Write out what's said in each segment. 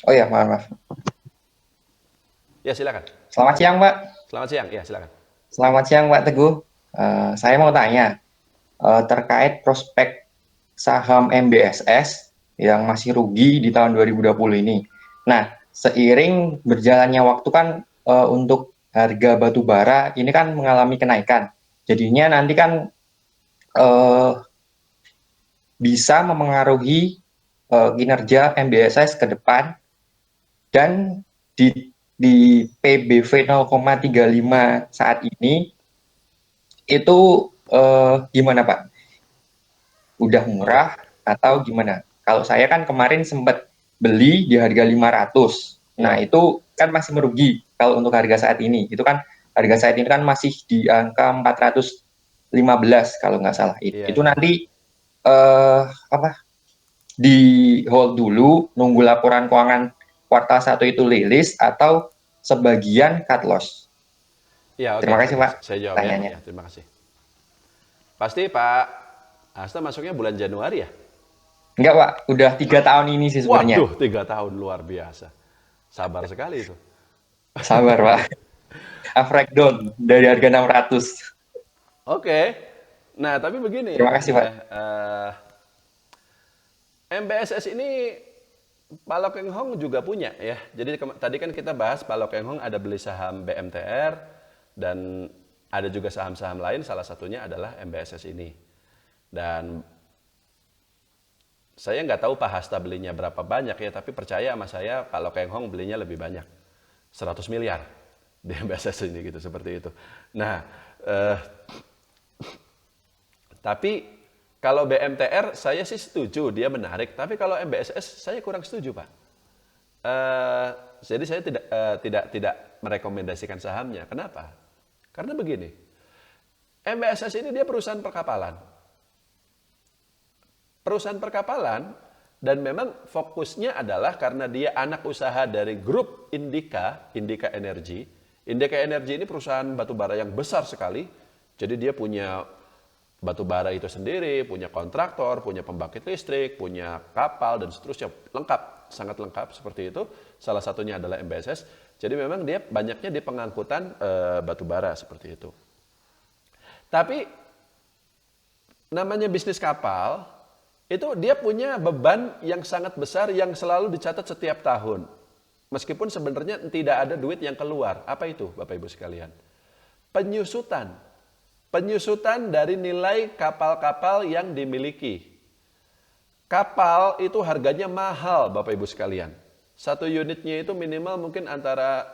Oh ya, maaf. Ya, silakan. Selamat siang, Pak. Selamat siang. Ya, silakan. Selamat siang, Pak Teguh. Saya mau tanya terkait prospek saham MBSS yang masih rugi di tahun 2020 ini. Nah, seiring berjalannya waktu kan untuk harga batu bara ini kan mengalami kenaikan. Jadinya nanti kan eh, bisa memengaruhi kinerja MBSS ke depan dan di PBV 0,35 saat ini itu gimana Pak? Udah Oke. murah atau gimana? Kalau saya kan kemarin sempat beli di harga 500. Nah, Ya, itu kan masih merugi kalau untuk harga saat ini. Itu kan harga saat ini kan masih di angka 415 kalau nggak salah. iya, Itu iya. nanti apa di hold dulu nunggu laporan keuangan kuartal satu itu rilis atau sebagian cut loss. Ya, oke, Terima kasih oke. Pak Saya jawab ya. tanyanya. Ya, terima kasih. Pasti Pak Hasta masuknya bulan Januari ya? Enggak Pak, udah 3 tahun ini sih sebenarnya. Waduh, 3 tahun luar biasa. Sabar sekali itu. Sabar Pak. Breakdown dari harga 600. Oke. Nah, tapi begini Terima kasih ya, Pak. MBSS ini Pak Lokeng Hong juga punya ya. Jadi tadi kan kita bahas Pak Lokeng Hong ada beli saham BMTR dan ada juga saham-saham lain, salah satunya adalah MBSS ini. Dan saya nggak tahu Pak Hasta belinya berapa banyak ya, tapi percaya sama saya Pak Lokeng Hong belinya lebih banyak. 100 miliar di MBSS ini gitu, seperti itu. Nah, eh, tapi kalau BMTR saya sih setuju, dia menarik. Tapi kalau MBSS saya kurang setuju, Pak. Eh, jadi saya tidak merekomendasikan sahamnya. Kenapa? Karena begini, MBSS ini dia perusahaan perkapalan. Perusahaan perkapalan dan memang fokusnya adalah karena dia anak usaha dari grup Indika, Indika Energy. Indika Energy ini perusahaan batubara yang besar sekali. Jadi dia punya batu bara itu sendiri, punya kontraktor, punya pembangkit listrik, punya kapal, dan seterusnya. Lengkap, sangat lengkap seperti itu. Salah satunya adalah MBSS. Jadi memang dia banyaknya di pengangkutan batu bara seperti itu. Tapi namanya bisnis kapal, itu dia punya beban yang sangat besar yang selalu dicatat setiap tahun. Meskipun sebenarnya tidak ada duit yang keluar. Apa itu Bapak Ibu sekalian? Penyusutan. Penyusutan dari nilai kapal-kapal yang dimiliki. Kapal itu harganya mahal Bapak Ibu sekalian. Satu unitnya itu minimal mungkin antara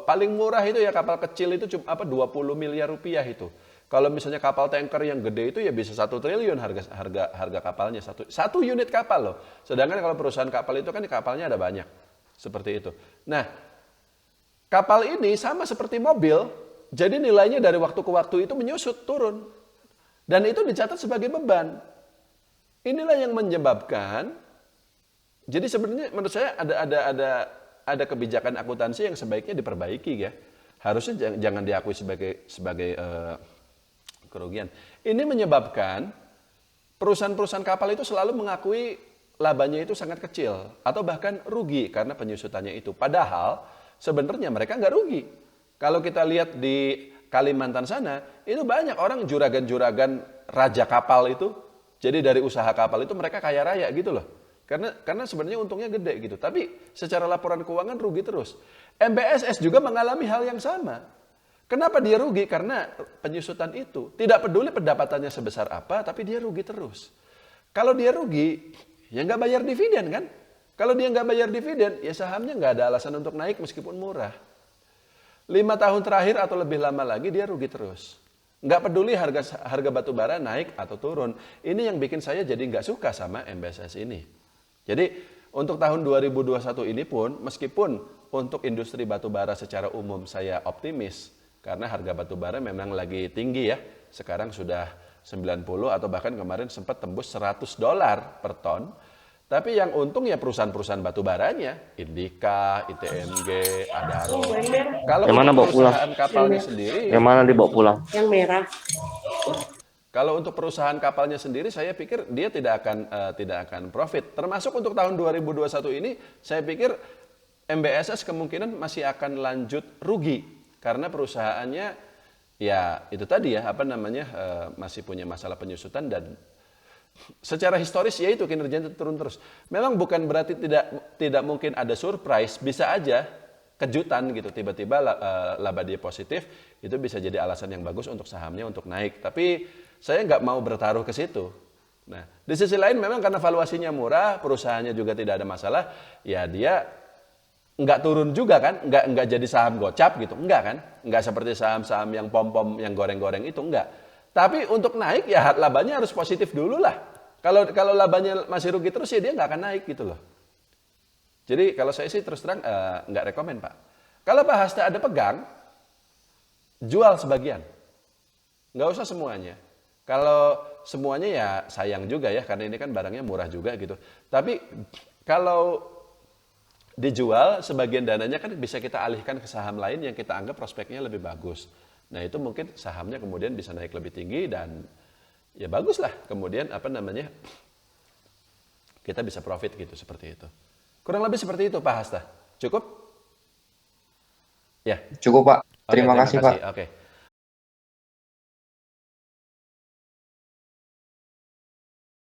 paling murah itu ya kapal kecil itu cuma 20 miliar rupiah itu. Kalau misalnya kapal tanker yang gede itu ya bisa 1 triliun harga kapalnya satu unit kapal loh. Sedangkan kalau perusahaan kapal itu kan kapalnya ada banyak seperti itu. Nah, kapal ini sama seperti mobil, jadi nilainya dari waktu ke waktu itu menyusut turun dan itu dicatat sebagai beban. Inilah yang menyebabkan. Jadi sebenarnya menurut saya ada kebijakan akuntansi yang sebaiknya diperbaiki ya. Harusnya jangan diakui sebagai kerugian. Ini menyebabkan perusahaan-perusahaan kapal itu selalu mengakui labanya itu sangat kecil atau bahkan rugi karena penyusutannya itu. Padahal sebenarnya mereka nggak rugi. Kalau kita lihat di Kalimantan sana, itu banyak orang juragan-juragan raja kapal itu. Jadi dari usaha kapal itu mereka kaya raya gitu loh. Karena sebenarnya untungnya gede gitu. Tapi secara laporan keuangan rugi terus. MBSS juga mengalami hal yang sama. Kenapa dia rugi? Karena penyusutan itu. Tidak peduli pendapatannya sebesar apa, tapi dia rugi terus. Kalau dia rugi, ya nggak bayar dividen kan? Kalau dia nggak bayar dividen, ya sahamnya nggak ada alasan untuk naik meskipun murah. 5 tahun terakhir atau lebih lama lagi dia rugi terus. Nggak peduli harga batu bara naik atau turun. Ini yang bikin saya jadi nggak suka sama MBSS ini. Jadi untuk tahun 2021 ini pun, meskipun untuk industri batu bara secara umum saya optimis, karena harga batu bara memang lagi tinggi ya. Sekarang sudah 90 atau bahkan kemarin sempat tembus $100 per ton. Tapi yang untung ya perusahaan-perusahaan batu baranya, Indika, ITMG, Oh, Adaro. yang merah. Kalau Yang mana untuk bawa pulang? perusahaan Yang kapalnya merah. Yang sendiri, mana dibawa pulang? Yang merah. Kalau untuk perusahaan kapalnya sendiri, saya pikir dia tidak akan profit. Termasuk untuk tahun 2021 ini, saya pikir MBSS kemungkinan masih akan lanjut rugi karena perusahaannya ya itu tadi ya masih punya masalah penyusutan dan secara historis ya itu kinerjanya turun terus. Memang bukan berarti tidak mungkin ada surprise, bisa aja kejutan gitu tiba-tiba laba dia positif itu bisa jadi alasan yang bagus untuk sahamnya untuk naik. Tapi saya nggak mau bertaruh ke situ. Nah, di sisi lain memang karena valuasinya murah, perusahaannya juga tidak ada masalah, ya dia nggak turun juga kan, nggak jadi saham gocap gitu, enggak kan, nggak seperti saham-saham yang pom-pom, yang goreng-goreng itu enggak. Tapi untuk naik ya labanya harus positif dulu lah. Kalau labanya masih rugi terus ya dia nggak akan naik gitu loh. Jadi kalau saya sih terus terang nggak rekomen Pak. Kalau Pak Hasta ada pegang, jual sebagian, nggak usah semuanya. Kalau semuanya ya sayang juga ya, karena ini kan barangnya murah juga gitu. Tapi kalau dijual, sebagian dananya kan bisa kita alihkan ke saham lain yang kita anggap prospeknya lebih bagus. Nah itu mungkin sahamnya kemudian bisa naik lebih tinggi dan ya bagus lah. Kemudian kita bisa profit gitu seperti itu. Kurang lebih seperti itu Pak Hasta. Cukup? Ya. Cukup Pak. Oke, Terima terima kasih kasih. Pak. Oke.